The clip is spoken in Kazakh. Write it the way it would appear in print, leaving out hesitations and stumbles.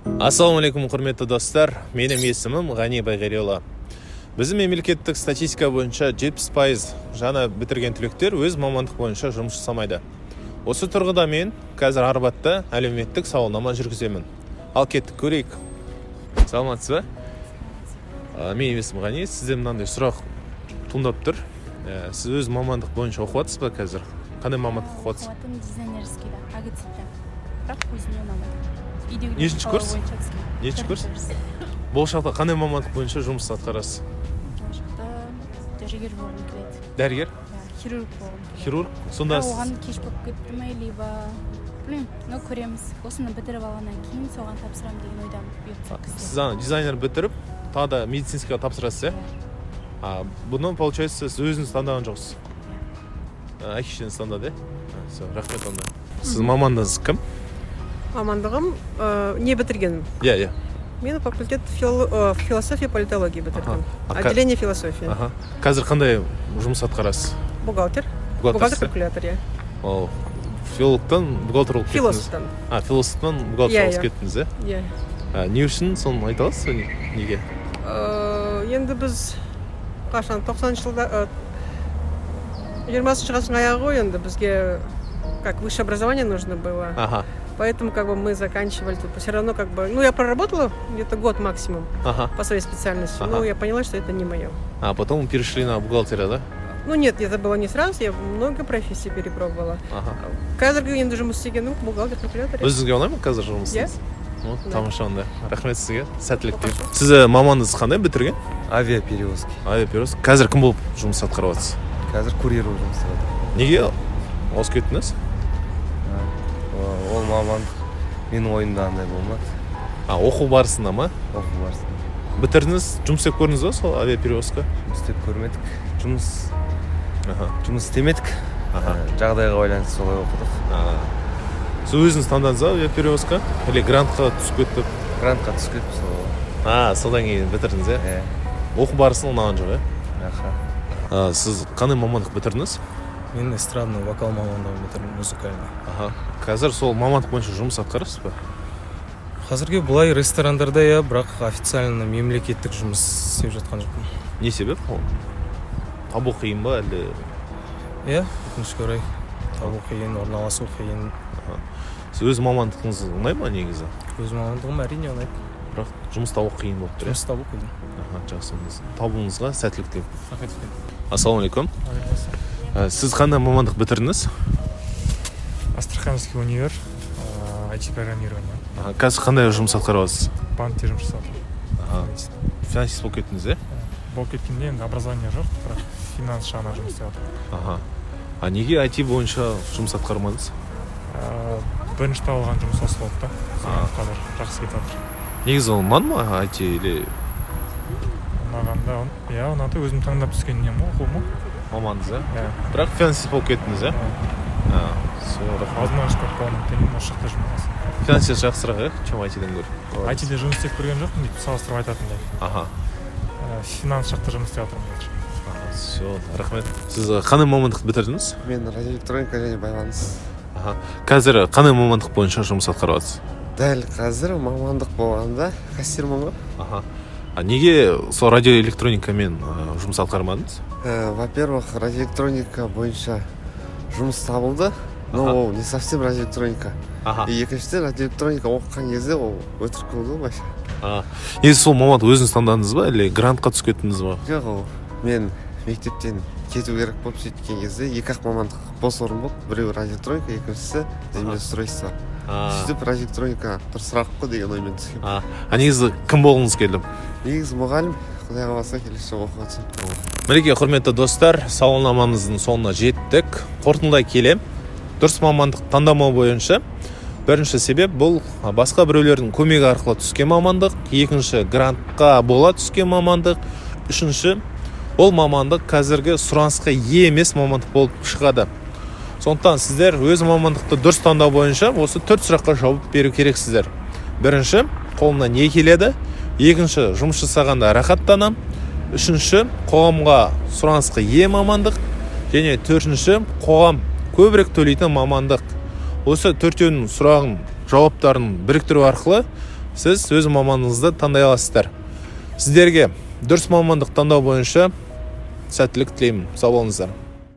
Ассалаумалейкум, құрметті достар. Менің есімім Ғани Байғариұлы. Біздің мемлекеттік статистика бойынша 70% жаңа бітірген түлектер өз мамандық бойынша жұмыс жасамайды. Осы тұрғыда мен қазір Арбатта әлеуметтік сауалнама жүргіземін. Ал кеттік көрейік. Саламатсыз ба? Менің есімім Ғани. Сізден мынандай сұрақ туындап тұр. Сіз өз мамандық бойынша оқып жатсыз ба қазір? Қандай мамандық оқып жатсыз? Оқып жатырмын, дизайнерский, АГЦ-да. Бірақ өзіме ұнамайды. Нешінші курс? Нешінші курс? Болашақта қандай мамандық бойынша жұмыс атқарасыз? Болашақта дәрігер болғым келеді. Дәрігер? Хирург болғым келеді. Хирург? Сонда оған кеш болып кетті ме, либо көреміз. Осыны бітіріп алғаннан кейін соған тапсырамын деген ойдамын. Сіз дизайнер бітіріп, тағы да медицинскийға тапсырасыз, иә? Бұны, получается, сіз өзіңіз таңдаған жоқсыз? Әкешіңіз таңдады, иә? Рахмет онда. Сіз мамандығыңыз кім? Мамандығым не бітіргенмін? Иә. Мен факультет философия политологии бітірдім. Отделение философия. Қазір қандай жұмыс атқарасыз? Бухгалтер. Бухгалтер-калькулятор, иә. Филологтан бухгалтер болып кеттіңіз? Философтан. Философтан бухгалтер болып кеттіңіз, иә? Иә. Не үшін соны айта аласыз ба? Неге? Енді біз қашан 90-шы жылда 20-шы ғасырдың аяғы ғой, енді бізге как высшее образование нужно было. Поэтому мы заканчивали тут. Все равно я проработала где-то год максимум по своей специальности, но я поняла, что это не мое. А потом перешли на бухгалтера, да? Нет, это было не сразу, я много профессий перепробовала. Қазіргі енді жұмыс істегенім бухгалтер-калькулятор. Өзіңізге ұнай ма қазір жұмыс істейсіз? Иә. Тамаша онда. Рахмет сізге. Сәттілік тілеймін. Сіз мамандығыңыз қандай бітірген? Авиаперевозки. Авиаперевозки. Қазір кім болып жұмыс атқарып жатсыз? Қазір курьер болып жұмыс істеп жатырмын. Неге ауысып кеттіңіз? Ол мамандық менің ойымда андай болмады. Оқу барысында ма? Оқу барысында. Бітірдіңіз, жұмыс істеп көрдіңіз ба сол авиаперевозка? Жұмыс істеп көрмедік. Жұмыс істемедік. Жағдайға байланысты солай оқыдық. Сіз өзіңіз таңдадыңыз ба авиаперевозка? Или грантқа түсіп кеттіп? Грантқа түсіп кеттім сол. Содан кейін бітірдіңіз, иә? Оқу барысында ұнаған жоқ, иә? Сіз қандай мамандық бітірдіңіз? Мен эстрадный вокал мамандығын бітірдім, музыкальный. Қазір сол мамандық бойынша жұмыс атқарасыз ба? Қазірге бұлай ресторандарда, бірақ официально мемлекеттік жұмыс істеп жатқан жоқпын. Не себеп? Табу қиын ба, әлде? Иә, өкінішке орай. Табу қиын, орналасу қиын. Сіз өз мамандығыңыз ұнай ма негізі? Өз мамандығым әрине ұнайды. Бірақ жұмыс табу қиын болып тұр. Жұмыс табу қиын. Жақсы. Табуыңызға сәттілік тілеймін. Рахмет. Ассалаумалейкум. Сіз қандай мамандық бітірдіңіз? Астраханский универ, IT-программирование. Қазір қандай жұмыс атқарып жатсыз? Банкте жұмыс жасап. Финансист болып кеттіңіз, иә? Болып кеткенде енді образование жоқ, бірақ финанс жағынан жұмыс істеп жатырмын. Неге IT бойынша жұмыс атқармадыңыз? Бірінші табылған жұмыс осы болды да. Қазір жақсы кетіп жатыр. Негізі ұнады ма IT или? Ұнағанда, иә, ұнады. Өзім таңдап түскен нем оқуым. Мамандыңыз, иә? Бірақ финансист болып кеттіңіз, иә? Азынан шықпақ болғаннан кейін осы жақта жұмыс. Финансист жақсырақ, иә? Чем IT-ден гөрі? IT-де жұмыс істеп көрген жоқпын дейді, салыстырып айтатындай. Финанс жақта жұмыс істеп жатырмын қазір. Все, рахмет. Сіз қандай мамандық бітірдіңіз? Мен радиоэлектроника және байланыс. Қазір қандай мамандық бойынша жұмыс атқарып жатсыз? Дәл қазір мамандық болғанда кассирмын ғой. Неге сол радиоэлектроникамен жұмыс атқармадыңыз? Во-первых, радиоэлектроника бойынша жұмыс табылды, но ол не совсем радиоэлектроника. И екіншіден радиоэлектроника оқыған кезде ол өтірік болды ғой байша. Негізі сол мамандық өзіңіз таңдадыңыз ба, әлде грантқа түсіп кеттіңіз ба? Жоқ, ол мен мектептен кету керек болып сөйткен кезде екі-ақ мамандық бос орын болды. Біреуі радиоэлектроника, екіншісі землеустройство. Сөйтіп радиоэлектроника дұрысырақ қой деген оймен түскем. Негізі кім болғыңыз келді? Негізі мұғалім, құдайға қаласа келесі жылы оқып жатырмын. Мінекей, құрметті достар, сауалнамамыздың соңына жеттік. Қорытындылай келем. Дұрыс мамандық таңдамау бойынша бірінші себеп бұл басқа біреулердің көмегі арқылы түскен мамандық, екінші грантқа бола түскен мамандық, үшінші ол мамандық қазіргі сұранысқа ие емес мамандық болып шығады. Сондықтан сіздер өз мамандықты дұрыс таңдау бойынша осы 4 сұраққа жауап беру керексіздер. Бірінші, қолымнан не келеді? Екінші, жұмыс жасағанда рахаттанам. Үшінші, қоғамға сұранысқа ие мамандық. Және төртінші, қоғам көбірек төлейтін мамандық. Осы төртеуінің сұрағын, жауаптарын біріктіру арқылы сіз өз мамандығыңызды таңдай аласыздар. Сіздерге дұрыс мамандық таңдау бойынша сәттілік тілеймін. Сау болыңыздар.